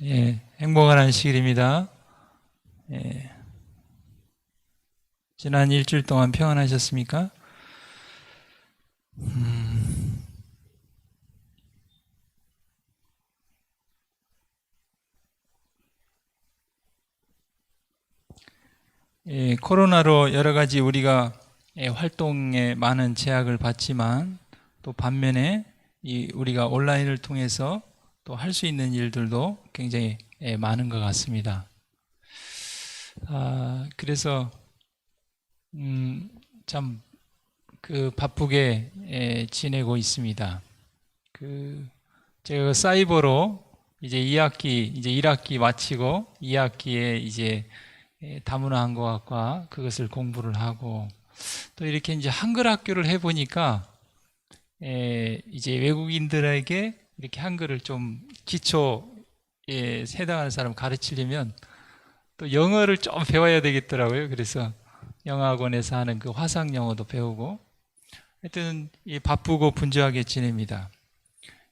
예, 행복한 안식일입니다. 예, 지난 일주일 동안 평안하셨습니까? 예, 코로나로 여러 가지 우리가 활동에 많은 제약을 받지만 또 반면에 우리가 온라인을 통해서 또 할 수 있는 일들도 굉장히 많은 것 같습니다. 그래서 참 바쁘게 지내고 있습니다. 제가 사이버로 이제 2학기, 이제 1학기 마치고 2학기에 이제 다문화 한국어학과 그것을 공부를 하고 또 이렇게 이제 한글 학교를 해보니까 이제 외국인들에게 이렇게 한글을 좀 기초에 해당하는 사람 가르치려면 또 영어를 좀 배워야 되겠더라고요. 그래서 영어학원에서 하는 그 화상 영어도 배우고 하여튼 바쁘고 분주하게 지냅니다.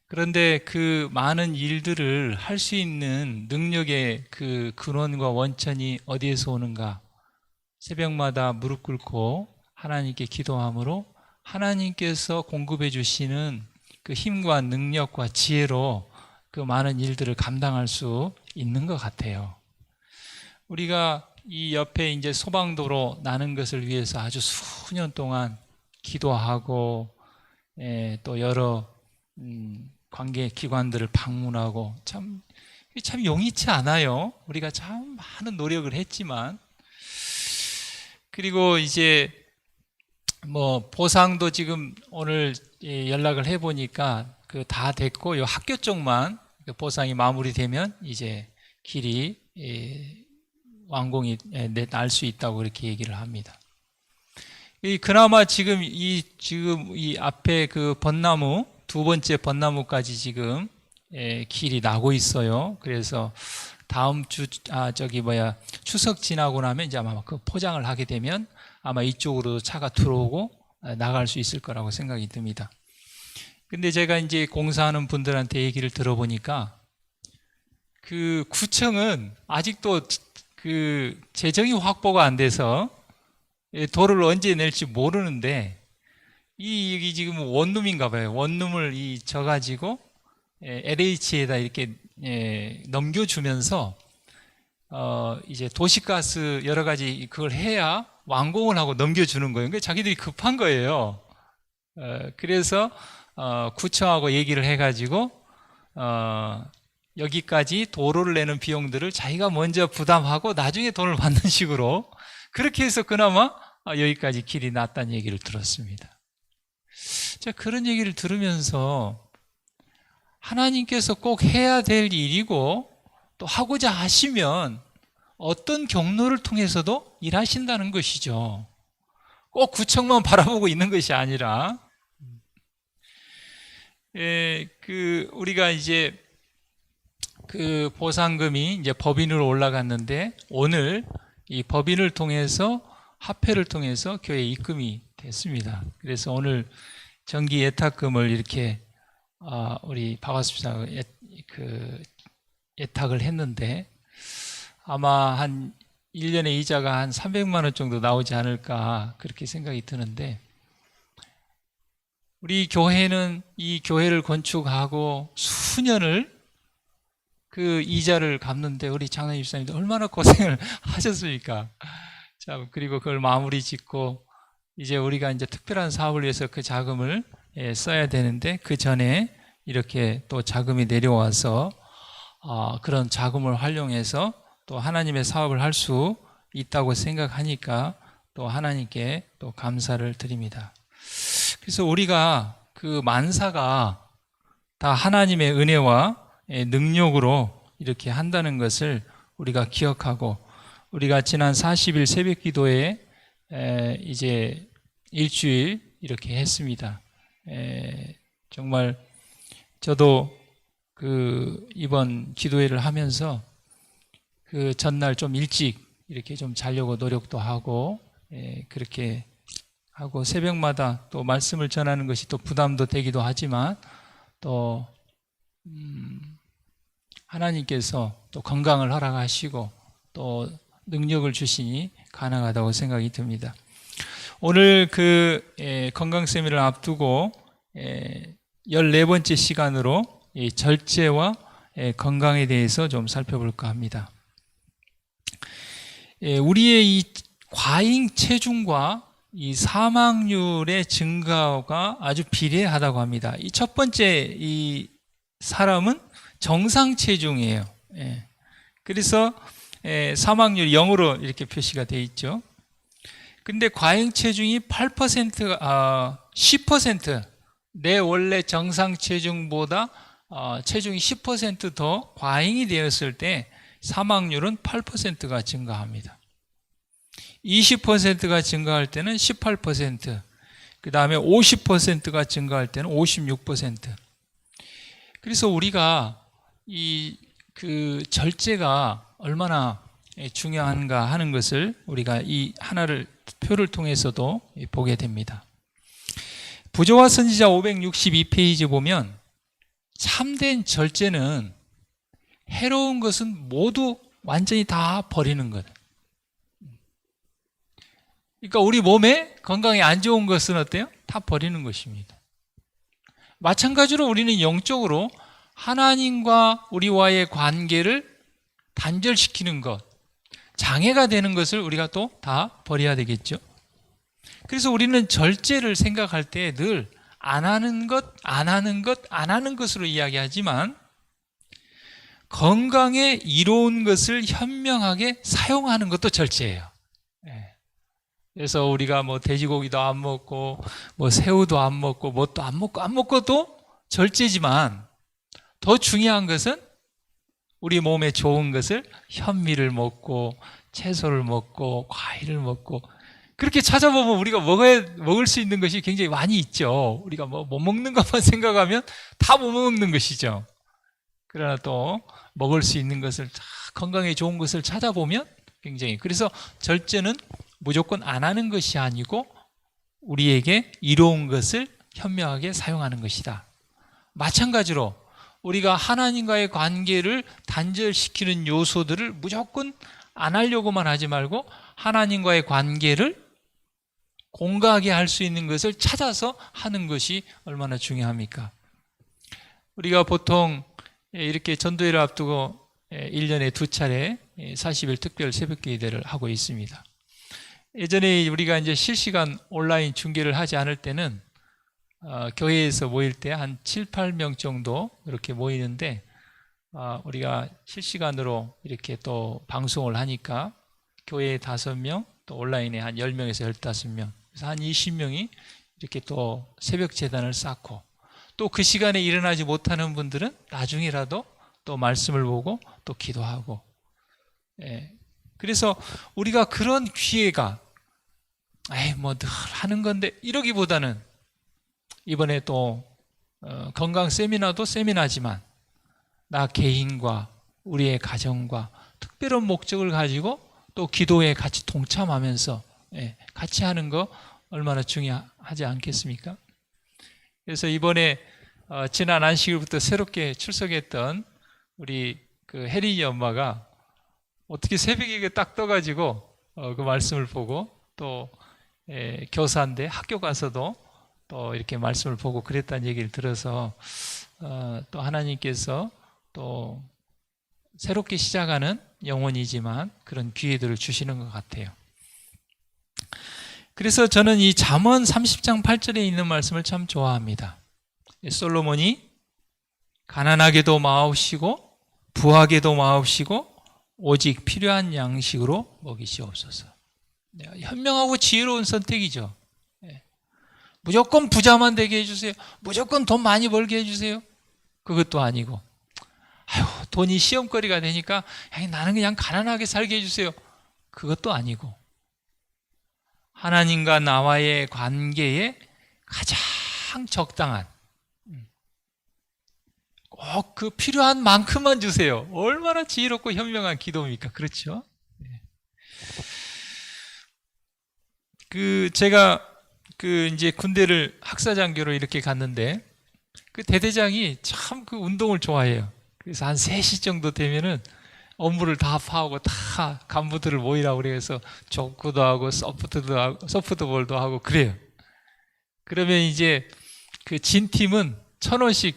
그런데 그 많은 일들을 할 수 있는 능력의 그 근원과 원천이 어디에서 오는가? 새벽마다 무릎 꿇고 하나님께 기도함으로 하나님께서 공급해 주시는 그 힘과 능력과 지혜로 그 많은 일들을 감당할 수 있는 것 같아요. 우리가 이 옆에 이제 소방도로 나는 것을 위해서 아주 수년 동안 기도하고 또 여러 관계 기관들을 방문하고 참 용이치 않아요. 우리가 참 많은 노력을 했지만 그리고 이제 뭐 보상도 지금 오늘 연락을 해보니까 그 다 됐고 요 학교 쪽만 보상이 마무리되면 이제 길이 완공이 날 수 있다고 그렇게 얘기를 합니다. 그나마 지금 이 앞에 그 벚나무 두 번째 벚나무까지 지금 길이 나고 있어요. 그래서 다음 주 추석 지나고 나면 이제 아마 그 포장을 하게 되면 아마 이쪽으로 차가 들어오고 나갈 수 있을 거라고 생각이 듭니다. 근데 제가 이제 공사하는 분들한테 얘기를 들어보니까 그 구청은 아직도 그 재정이 확보가 안 돼서 도를 언제 낼지 모르는데 이게 지금 원룸인가 봐요. 원룸을 져가지고 LH에다 이렇게 넘겨주면서 이제 도시가스 여러 가지 그걸 해야 완공을 하고 넘겨주는 거예요. 그러니까 자기들이 급한 거예요. 그래서 구청하고 얘기를 해가지고 여기까지 도로를 내는 비용들을 자기가 먼저 부담하고 나중에 돈을 받는 식으로 그렇게 해서 그나마 여기까지 길이 났다는 얘기를 들었습니다. 자, 그런 얘기를 들으면서 하나님께서 꼭 해야 될 일이고 또 하고자 하시면 어떤 경로를 통해서도 일하신다는 것이죠. 꼭 구청만 바라보고 있는 것이 아니라 우리가 이제 그 보상금이 이제 법인으로 올라갔는데 오늘 이 법인을 통해서 화폐를 통해서 교회 입금이 됐습니다. 그래서 오늘 정기 예탁금을 이렇게 우리 박아습사 예탁을 했는데 아마 한 1년에 이자가 한 300만 원 정도 나오지 않을까 그렇게 생각이 드는데 우리 교회는 이 교회를 건축하고 수년을 그 이자를 갚는데 우리 장로님 집사님도 얼마나 고생을 하셨습니까? 자, 그리고 그걸 마무리 짓고 이제 우리가 이제 특별한 사업을 위해서 그 자금을 써야 되는데 그 전에 이렇게 또 자금이 내려와서 그런 자금을 활용해서 또 하나님의 사업을 할 수 있다고 생각하니까 또 하나님께 또 감사를 드립니다. 그래서 우리가 그 만사가 다 하나님의 은혜와 능력으로 이렇게 한다는 것을 우리가 기억하고 우리가 지난 40일 새벽 기도에 이제 일주일 이렇게 했습니다. 정말 저도 그 이번 기도회를 하면서 그 전날 좀 일찍 이렇게 좀 자려고 노력도 하고 그렇게 하고 새벽마다 또 말씀을 전하는 것이 또 부담도 되기도 하지만 또 하나님께서 또 건강을 허락하시고 또 능력을 주시니 가능하다고 생각이 듭니다. 오늘 건강 세미나를 앞두고 14번째 시간으로 절제와 건강에 대해서 좀 살펴볼까 합니다. 우리의 이 과잉 체중과 이 사망률의 증가가 아주 비례하다고 합니다. 이 첫 번째 이 사람은 정상 체중이에요. 그래서 사망률이 0으로 이렇게 표시가 되어 있죠. 근데 과잉 체중이 10% 내 원래 정상 체중보다 체중이 10% 더 과잉이 되었을 때 사망률은 8%가 증가합니다. 20%가 증가할 때는 18%, 그 다음에 50%가 증가할 때는 56%. 그래서 우리가 절제가 얼마나 중요한가 하는 것을 우리가 이 하나를 표를 통해서도 보게 됩니다. 부조화 선지자 562페이지 보면 참된 절제는 해로운 것은 모두 완전히 다 버리는 것. 그러니까 우리 몸에 건강에 안 좋은 것은 어때요? 다 버리는 것입니다. 마찬가지로 우리는 영적으로 하나님과 우리와의 관계를 단절시키는 것, 장애가 되는 것을 우리가 또 다 버려야 되겠죠. 그래서 우리는 절제를 생각할 때 늘 안 하는 것, 안 하는 것, 안 하는 것으로 이야기하지만 건강에 이로운 것을 현명하게 사용하는 것도 절제예요. 그래서 우리가 뭐 돼지고기도 안 먹고 뭐 새우도 안 먹고 뭣도 안 먹고도 절제지만 더 중요한 것은 우리 몸에 좋은 것을 현미를 먹고 채소를 먹고 과일을 먹고 그렇게 찾아보면 우리가 먹을 수 있는 것이 굉장히 많이 있죠. 우리가 뭐 못 먹는 것만 생각하면 다 못 먹는 것이죠. 그러나 또 먹을 수 있는 것을 건강에 좋은 것을 찾아보면 굉장히 그래서 절제는 무조건 안 하는 것이 아니고 우리에게 이로운 것을 현명하게 사용하는 것이다. 마찬가지로 우리가 하나님과의 관계를 단절시키는 요소들을 무조건 안 하려고만 하지 말고 하나님과의 관계를 공감하게 할 수 있는 것을 찾아서 하는 것이 얼마나 중요합니까? 우리가 보통 이렇게 전도회를 앞두고 1년에 2차례 40일 특별 새벽 예배를 하고 있습니다. 예전에 우리가 이제 실시간 온라인 중계를 하지 않을 때는 교회에서 모일 때 한 7, 8명 정도 이렇게 모이는데 우리가 실시간으로 이렇게 또 방송을 하니까 교회에 5명, 또 온라인에 한 10명에서 15명, 그래서 한 20명이 이렇게 또 새벽 제단을 쌓고 또 그 시간에 일어나지 못하는 분들은 나중에라도 또 말씀을 보고 또 기도하고 그래서 우리가 그런 기회가 뭐 늘 하는 건데 이러기보다는 이번에 또 건강 세미나도 세미나지만 나 개인과 우리의 가정과 특별한 목적을 가지고 또 기도에 같이 동참하면서 같이 하는 거 얼마나 중요하지 않겠습니까? 그래서 이번에 지난 안식일부터 새롭게 출석했던 우리 그 혜린이 엄마가 어떻게 새벽에 딱 떠가지고 그 말씀을 보고 또 교사인데 학교 가서도 또 이렇게 말씀을 보고 그랬다는 얘기를 들어서 또 하나님께서 또 새롭게 시작하는 영혼이지만 그런 기회들을 주시는 것 같아요. 그래서 저는 이 잠언 30장 8절에 있는 말씀을 참 좋아합니다. 솔로몬이 가난하게도 마옵시고 부하게도 마옵시고 오직 필요한 양식으로 먹이시옵소서. 현명하고 지혜로운 선택이죠. 무조건 부자만 되게 해주세요. 무조건 돈 많이 벌게 해주세요. 그것도 아니고 돈이 시험거리가 되니까 나는 그냥 가난하게 살게 해주세요. 그것도 아니고 하나님과 나와의 관계에 가장 적당한 꼭 그 필요한 만큼만 주세요. 얼마나 지혜롭고 현명한 기도입니까? 그렇죠? 제가 이제 군대를 학사장교로 이렇게 갔는데 그 대대장이 참 그 운동을 좋아해요. 그래서 한 3시 정도 되면은 업무를 다 파하고 다 간부들을 모이라고 그래서 족구도 하고 소프트볼도 하고 그래요. 그러면 이제 그 진 팀은 1,000원씩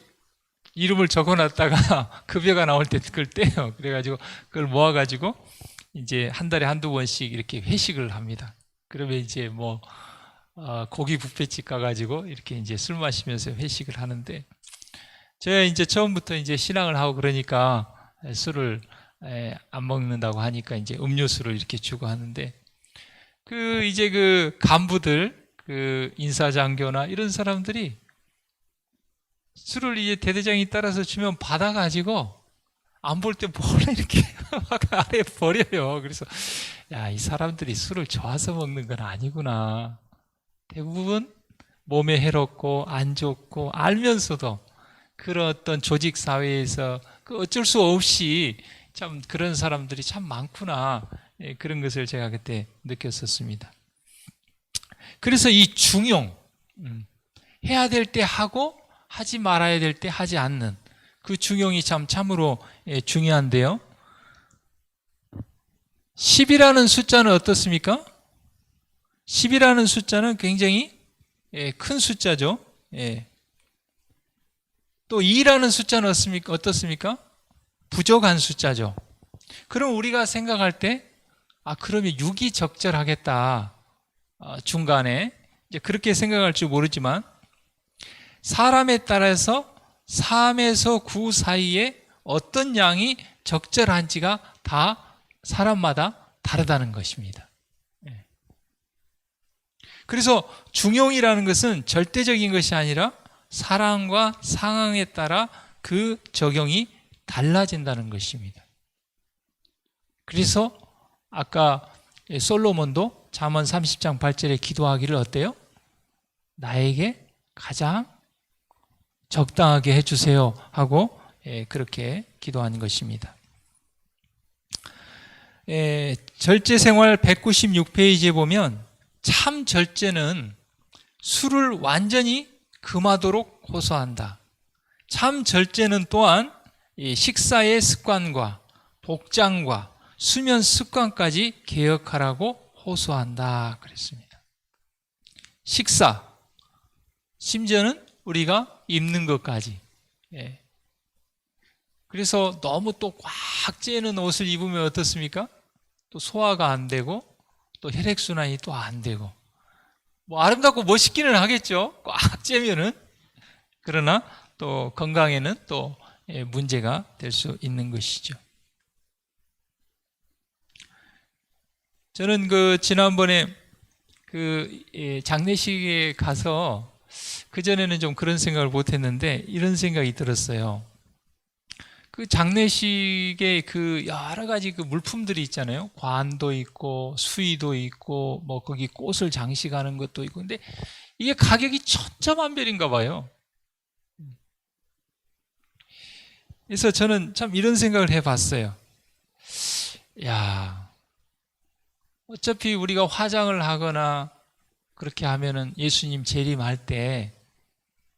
이름을 적어놨다가 급여가 나올 때 그걸 떼요. 그래가지고 그걸 모아가지고 이제 한 달에 한두 번씩 이렇게 회식을 합니다. 그러면 이제 뭐 고기 뷔페집 가가지고 이렇게 이제 술 마시면서 회식을 하는데, 제가 이제 처음부터 이제 신앙을 하고 그러니까 술을 안 먹는다고 하니까 이제 음료수를 이렇게 주고 하는데, 그 이제 그 간부들, 그 인사장교나 이런 사람들이 술을 이제 대대장이 따라서 주면 받아가지고 안 볼 때 몰래 이렇게 막 아래에 버려요. 그래서 야, 이 사람들이 술을 좋아서 먹는 건 아니구나. 대부분 몸에 해롭고 안 좋고 알면서도 그런 어떤 조직 사회에서 그 어쩔 수 없이 참 그런 사람들이 참 많구나. 그런 것을 제가 그때 느꼈었습니다. 그래서 이 중용, 해야 될 때 하고 하지 말아야 될 때 하지 않는 그 중용이 참으로 중요한데요. 10이라는 숫자는 어떻습니까? 10이라는 숫자는 굉장히 큰 숫자죠. 또 2라는 숫자는 어떻습니까? 부족한 숫자죠. 그럼 우리가 생각할 때, 그러면 6이 적절하겠다. 중간에. 이제 그렇게 생각할 줄 모르지만, 사람에 따라서 3에서 9 사이에 어떤 양이 적절한지가 다 사람마다 다르다는 것입니다. 그래서 중용이라는 것은 절대적인 것이 아니라 사람과 상황에 따라 그 적용이 달라진다는 것입니다. 그래서 아까 솔로몬도 잠언 30장 8절에 기도하기를 어때요? 나에게 가장 적당하게 해주세요 하고 그렇게 기도하는 것입니다. 절제생활 196페이지에 보면 참 절제는 술을 완전히 금하도록 호소한다. 참 절제는 또한 식사의 습관과 복장과 수면 습관까지 개혁하라고 호소한다 그랬습니다. 식사, 심지어는 우리가 입는 것까지. 그래서 너무 또 꽉 째는 옷을 입으면 어떻습니까? 또 소화가 안 되고 또 혈액순환이 또 안 되고, 뭐 아름답고 멋있기는 하겠죠. 꽉 째면은. 그러나 또 건강에는 또 문제가 될 수 있는 것이죠. 저는 그 지난번에 그 장례식에 가서 그전에는 좀 그런 생각을 못 했는데 이런 생각이 들었어요. 그 장례식에 그 여러 가지 그 물품들이 있잖아요. 관도 있고 수의도 있고 뭐 거기 꽃을 장식하는 것도 있고, 근데 이게 가격이 천차만별인가 봐요. 그래서 저는 참 이런 생각을 해봤어요. 야, 어차피 우리가 화장을 하거나 그렇게 하면은 예수님 재림할 때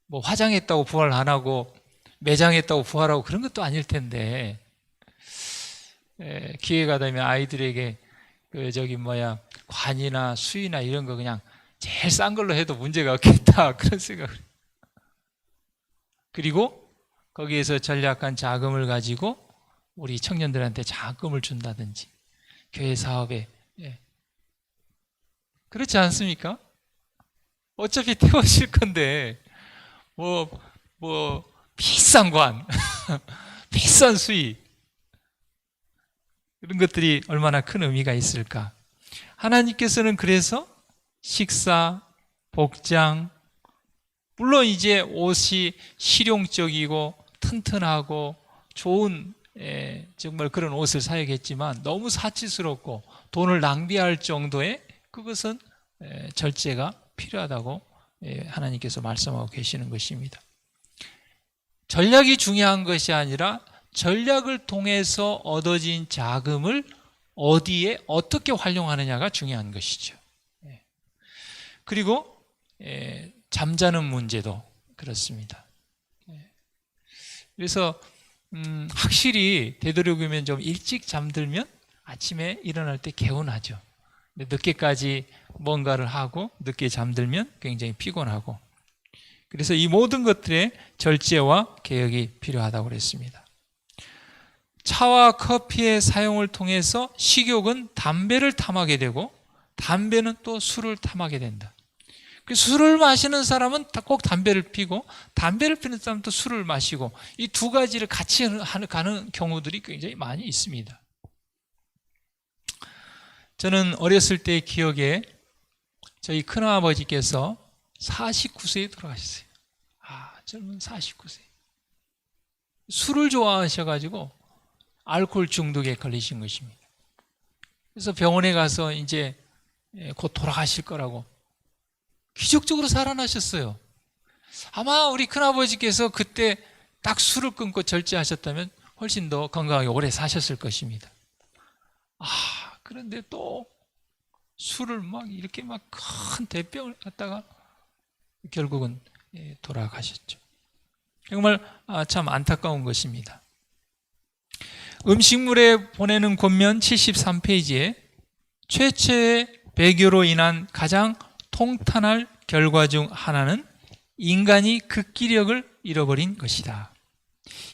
뭐 화장했다고 부활 안 하고 매장했다고 부활하고 그런 것도 아닐 텐데, 기회가 되면 아이들에게 관이나 수의나 이런 거 그냥 제일 싼 걸로 해도 문제가 없겠다 그런 생각을. 그리고 거기에서 전략한 자금을 가지고 우리 청년들한테 장학금을 준다든지 교회 사업에. 그렇지 않습니까? 어차피 태워질 건데 뭐 비싼 관 비싼 수의, 이런 것들이 얼마나 큰 의미가 있을까. 하나님께서는 그래서 식사, 복장, 물론 이제 옷이 실용적이고 튼튼하고 좋은 정말 그런 옷을 사야겠지만 너무 사치스럽고 돈을 낭비할 정도의 그것은 절제가 필요하다고 하나님께서 말씀하고 계시는 것입니다. 전략이 중요한 것이 아니라 전략을 통해서 얻어진 자금을 어디에 어떻게 활용하느냐가 중요한 것이죠. 그리고 잠자는 문제도 그렇습니다. 그래서 확실히 되도록이면 좀 일찍 잠들면 아침에 일어날 때 개운하죠. 근데 늦게까지 뭔가를 하고 늦게 잠들면 굉장히 피곤하고, 그래서 이 모든 것들의 절제와 개혁이 필요하다고 그랬습니다. 차와 커피의 사용을 통해서 식욕은 담배를 탐하게 되고 담배는 또 술을 탐하게 된다. 술을 마시는 사람은 꼭 담배를 피고 담배를 피는 사람은 또 술을 마시고 이 두 가지를 같이 가는 경우들이 굉장히 많이 있습니다. 저는 어렸을 때 기억에 저희 큰아버지께서 49세에 돌아가셨어요. 젊은 49세. 술을 좋아하셔가지고 알코올 중독에 걸리신 것입니다. 그래서 병원에 가서 이제 곧 돌아가실 거라고 기적적으로 살아나셨어요. 아마 우리 큰아버지께서 그때 딱 술을 끊고 절제하셨다면 훨씬 더 건강하게 오래 사셨을 것입니다. 그런데 또 술을 막 이렇게 막 큰 대병을 갖다가 결국은 돌아가셨죠. 정말 참 안타까운 것입니다. 음식물에 보내는 권면 73페이지에 최초의 배교로 인한 가장 통탄할 결과 중 하나는 인간이 극기력을 잃어버린 것이다.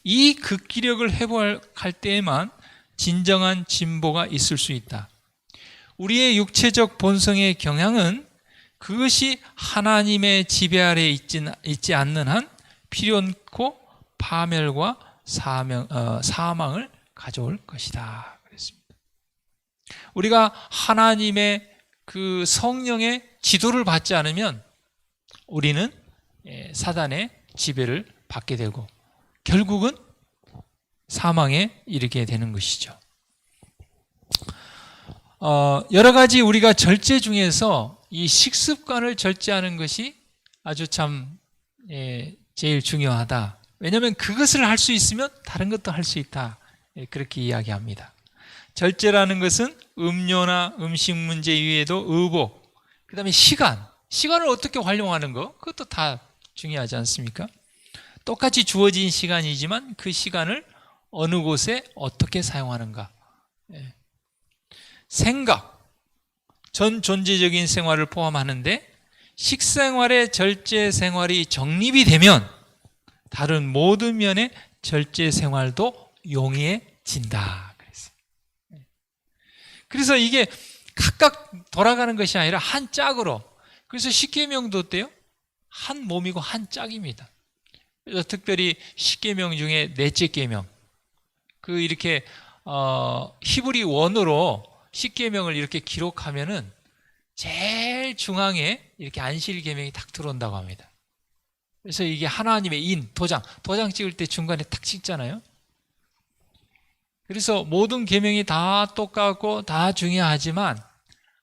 이 극기력을 회복할 때에만 진정한 진보가 있을 수 있다. 우리의 육체적 본성의 경향은 그것이 하나님의 지배 아래에 있지 않는 한 필연코 파멸과 사망을 가져올 것이다. 그랬습니다. 우리가 하나님의 그 성령의 지도를 받지 않으면 우리는 사단의 지배를 받게 되고 결국은 사망에 이르게 되는 것이죠. 여러 가지 우리가 절제 중에서 이 식습관을 절제하는 것이 아주 참 제일 중요하다. 왜냐하면 그것을 할 수 있으면 다른 것도 할 수 있다. 그렇게 이야기합니다. 절제라는 것은 음료나 음식 문제 이외에도 의복, 그 다음에 시간을 어떻게 활용하는 거, 그것도 다 중요하지 않습니까? 똑같이 주어진 시간이지만 그 시간을 어느 곳에 어떻게 사용하는가. 생각, 전 존재적인 생활을 포함하는데 식생활의 절제 생활이 정립이 되면 다른 모든 면의 절제 생활도 용이해진다. 그래서 이게 각각 돌아가는 것이 아니라 한 짝으로. 그래서 십계명도 어때요? 한 몸이고 한 짝입니다. 그래서 특별히 십계명 중에 넷째 계명, 그 이렇게 히브리 원어로 십계명을 이렇게 기록하면은 제일 중앙에 이렇게 안실 계명이 딱 들어온다고 합니다. 그래서 이게 하나님의 도장 찍을 때 중간에 딱 찍잖아요. 그래서 모든 계명이 다 똑같고 다 중요하지만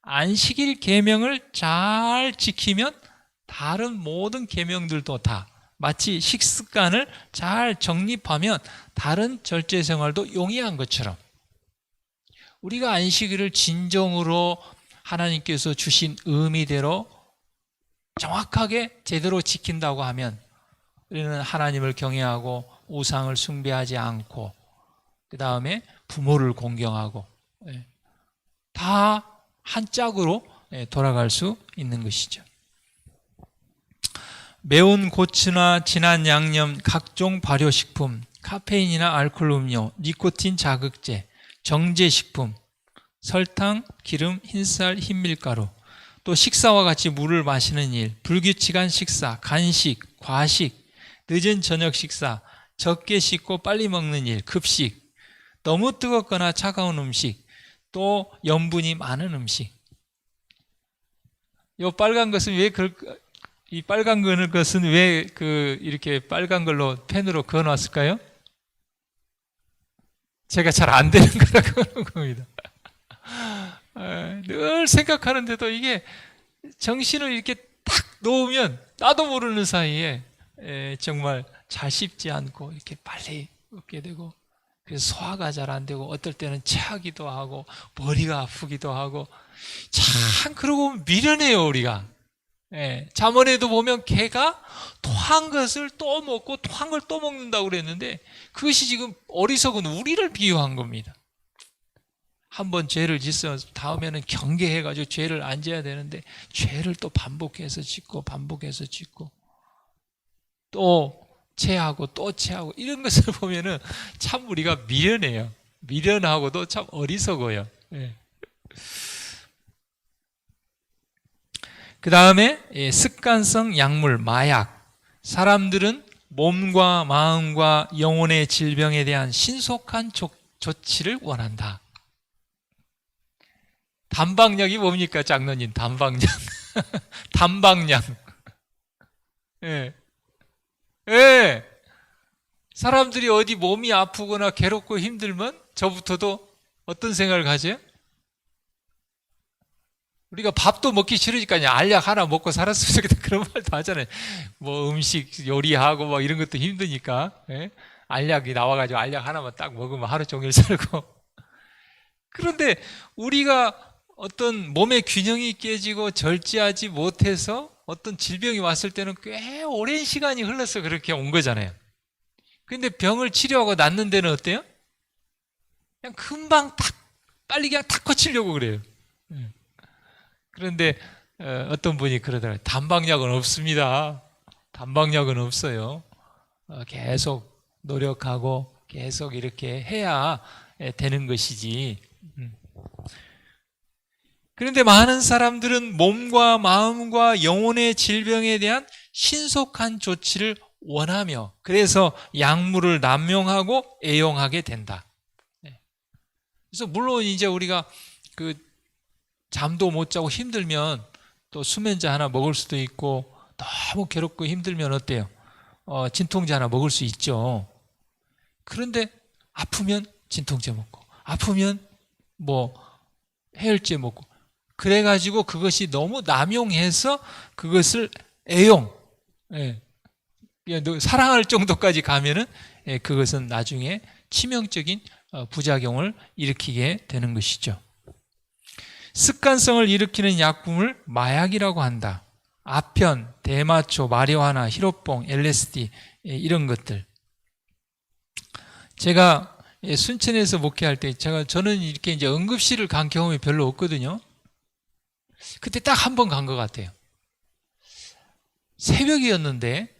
안식일 계명을 잘 지키면 다른 모든 계명들도 다 마치 식습관을 잘 정립하면 다른 절제 생활도 용이한 것처럼 우리가 안식일을 진정으로 하나님께서 주신 의미대로 정확하게 제대로 지킨다고 하면 우리는 하나님을 경외하고 우상을 숭배하지 않고 그 다음에 부모를 공경하고 다 한 짝으로 돌아갈 수 있는 것이죠. 매운 고추나 진한 양념, 각종 발효식품, 카페인이나 알코올 음료, 니코틴 자극제, 정제식품, 설탕, 기름, 흰쌀, 흰밀가루, 또 식사와 같이 물을 마시는 일, 불규칙한 식사, 간식, 과식, 늦은 저녁 식사, 적게 씻고 빨리 먹는 일, 급식, 너무 뜨겁거나 차가운 음식, 또 염분이 많은 음식. 이 빨간 것은 이 빨간 것은 왜 이렇게 빨간 걸로 펜으로 그어놨을까요? 제가 잘 안 되는 거라고 그런 겁니다. 늘 생각하는데도 이게 정신을 이렇게 딱 놓으면 나도 모르는 사이에 정말 잘 씹지 않고 이렇게 빨리 먹게 되고 그래서 소화가 잘 안 되고 어떨 때는 체하기도 하고 머리가 아프기도 하고 참 그러고 보면 미련해요 우리가. 예, 잠언에도 보면 개가 토한 것을 또 먹고 토한 걸 또 먹는다고 그랬는데 그것이 지금 어리석은 우리를 비유한 겁니다. 한번 죄를 짓어 다음에는 경계해가지고 죄를 안 져야 되는데 죄를 또 반복해서 짓고 반복해서 짓고 또 체하고 또 체하고 이런 것을 보면은 참 우리가 미련해요. 미련하고도 참 어리석어요. 예. 그 다음에 습관성 약물, 마약. 사람들은 몸과 마음과 영혼의 질병에 대한 신속한 조치를 원한다. 단방약이 뭡니까, 장로님? 단방약. 단방약. 예. 예. 사람들이 어디 몸이 아프거나 괴롭고 힘들면 저부터도 어떤 생각을 가져요? 우리가 밥도 먹기 싫으니까 알약 하나 먹고 살았으면 좋겠다 그런 말도 하잖아요. 뭐 음식 요리하고 뭐 이런 것도 힘드니까 예? 알약이 나와가지고 알약 하나만 딱 먹으면 하루 종일 살고. 그런데 우리가 어떤 몸의 균형이 깨지고 절제하지 못해서 어떤 질병이 왔을 때는 꽤 오랜 시간이 흘러서 그렇게 온 거잖아요. 근데 병을 치료하고 낫는 데는 어때요? 그냥 금방 탁 빨리 그냥 탁 고치려고 그래요. 그런데 어떤 분이 그러더라고요. 단방약은 없습니다. 단방약은 없어요. 계속 노력하고 계속 이렇게 해야 되는 것이지. 그런데 많은 사람들은 몸과 마음과 영혼의 질병에 대한 신속한 조치를 원하며 그래서 약물을 남용하고 애용하게 된다. 그래서 물론 이제 우리가 그 잠도 못 자고 힘들면 또 수면제 하나 먹을 수도 있고 너무 괴롭고 힘들면 어때요? 진통제 하나 먹을 수 있죠. 그런데 아프면 진통제 먹고 아프면 뭐 해열제 먹고 그래가지고 그것이 너무 남용해서 그것을 애용 사랑할 정도까지 가면은 그것은 나중에 치명적인 부작용을 일으키게 되는 것이죠. 습관성을 일으키는 약품을 마약이라고 한다. 아편, 대마초, 마리화나, 히로뽕, LSD 이런 것들. 제가 순천에서 목회할 때 저는 이렇게 이제 응급실을 간 경험이 별로 없거든요. 그때 딱 한 번 간 것 같아요. 새벽이었는데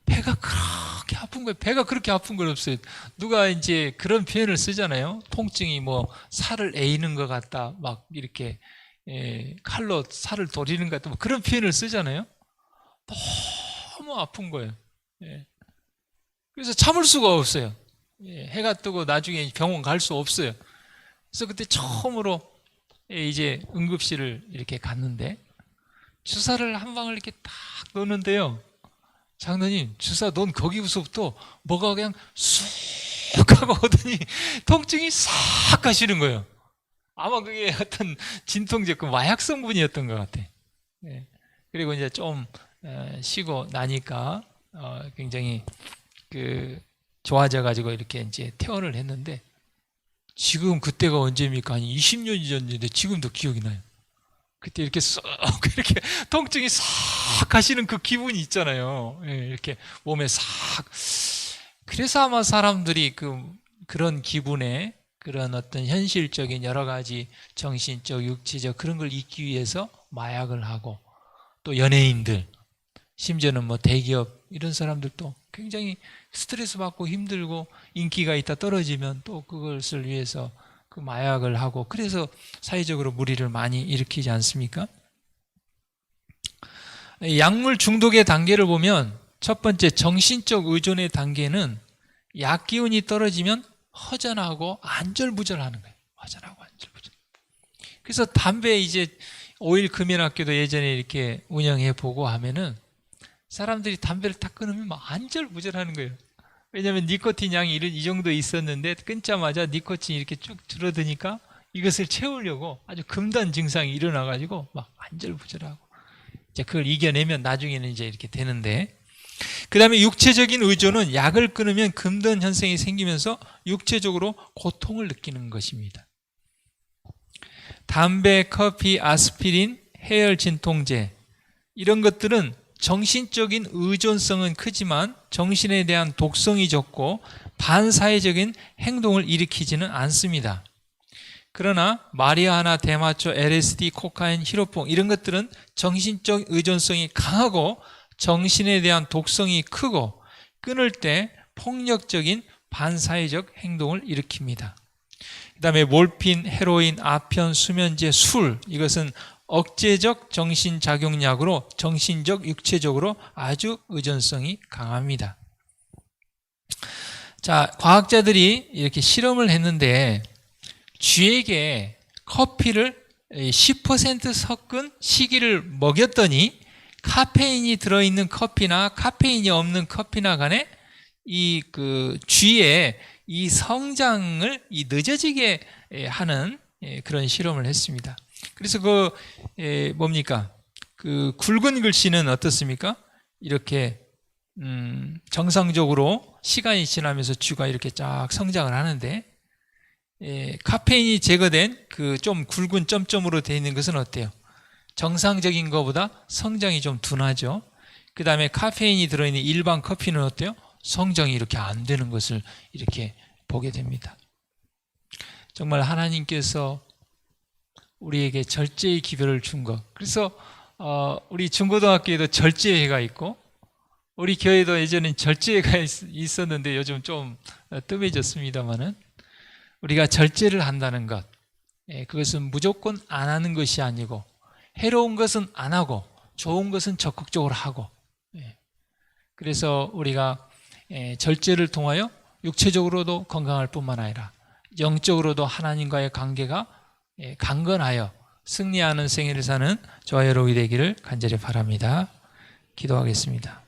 배가 그렇게 아픈 거예요. 배가 그렇게 아픈 건 없어요. 누가 이제 그런 표현을 쓰잖아요. 통증이 뭐 살을 에이는 것 같다. 막 이렇게 칼로 살을 도리는 것 같다. 뭐 그런 표현을 쓰잖아요. 너무 아픈 거예요. 그래서 참을 수가 없어요. 해가 뜨고 나중에 병원 갈 수 없어요. 그래서 그때 처음으로 이제 응급실을 이렇게 갔는데 주사를 한 방울 이렇게 딱 넣는데요. 장로님, 주사 놓은 거기서부터 뭐가 그냥 쑥 하고 오더니 통증이 싹 가시는 거예요. 아마 그게 어떤 진통제, 그 마약 성분이었던 것 같아. 그리고 이제 좀 쉬고 나니까 굉장히 좋아져 가지고 이렇게 이제 퇴원을 했는데 지금 그때가 언제입니까? 한 20년이 전인데 지금도 기억이 나요. 그때 이렇게 쏙 이렇게 통증이 싹 가시는 그 기분이 있잖아요. 이렇게 몸에 싹. 그래서 아마 사람들이 그런 기분에 그런 어떤 현실적인 여러 가지 정신적, 육체적 그런 걸 잊기 위해서 마약을 하고 또 연예인들, 심지어는 뭐 대기업 이런 사람들도 굉장히 스트레스 받고 힘들고 인기가 있다 떨어지면 또 그것을 위해서 그 마약을 하고 그래서 사회적으로 무리를 많이 일으키지 않습니까? 약물 중독의 단계를 보면 첫 번째 정신적 의존의 단계는 약 기운이 떨어지면 허전하고 안절부절하는 거예요. 허전하고 안절부절. 그래서 담배 이제 5일 금연학교도 예전에 이렇게 운영해 보고 하면은 사람들이 담배를 딱 끊으면 막 안절부절하는 거예요. 왜냐하면 니코틴 양이 이 정도 있었는데 끊자마자 니코틴이 이렇게 쭉 줄어드니까 이것을 채우려고 아주 금단 증상이 일어나가지고 막 안절부절하고 이제 그걸 이겨내면 나중에는 이제 이렇게 되는데 그 다음에 육체적인 의존은 약을 끊으면 금단 현상이 생기면서 육체적으로 고통을 느끼는 것입니다. 담배, 커피, 아스피린, 해열 진통제 이런 것들은 정신적인 의존성은 크지만 정신에 대한 독성이 적고 반사회적인 행동을 일으키지는 않습니다. 그러나 마리아나, 대마초, LSD, 코카인, 히로뽕 이런 것들은 정신적 의존성이 강하고 정신에 대한 독성이 크고 끊을 때 폭력적인 반사회적 행동을 일으킵니다. 그 다음에 몰핀, 헤로인, 아편, 수면제, 술 이것은 억제적 정신작용약으로 정신적, 육체적으로 아주 의존성이 강합니다. 자, 과학자들이 이렇게 실험을 했는데 쥐에게 커피를 10% 섞은 시기를 먹였더니 카페인이 들어있는 커피나 카페인이 없는 커피나 간에 이 쥐의 이 성장을 늦어지게 하는 그런 실험을 했습니다. 그래서 뭡니까? 굵은 글씨는 어떻습니까? 이렇게 정상적으로 시간이 지나면서 쥐가 이렇게 쫙 성장을 하는데 카페인이 제거된 좀 굵은 점점으로 되어 있는 것은 어때요? 정상적인 것보다 성장이 좀 둔하죠. 그 다음에 카페인이 들어있는 일반 커피는 어때요? 성장이 이렇게 안 되는 것을 이렇게 보게 됩니다. 정말 하나님께서 우리에게 절제의 기별을 준 것. 그래서 우리 중고등학교에도 절제회가 있고 우리 교회도 예전엔 절제회가 있었는데 요즘 좀 뜸해졌습니다만은 우리가 절제를 한다는 것, 그것은 무조건 안 하는 것이 아니고 해로운 것은 안 하고 좋은 것은 적극적으로 하고, 그래서 우리가 절제를 통하여 육체적으로도 건강할 뿐만 아니라 영적으로도 하나님과의 관계가 강건하여 승리하는 생애를 사는 저와 여러분이 되기를 간절히 바랍니다. 기도하겠습니다.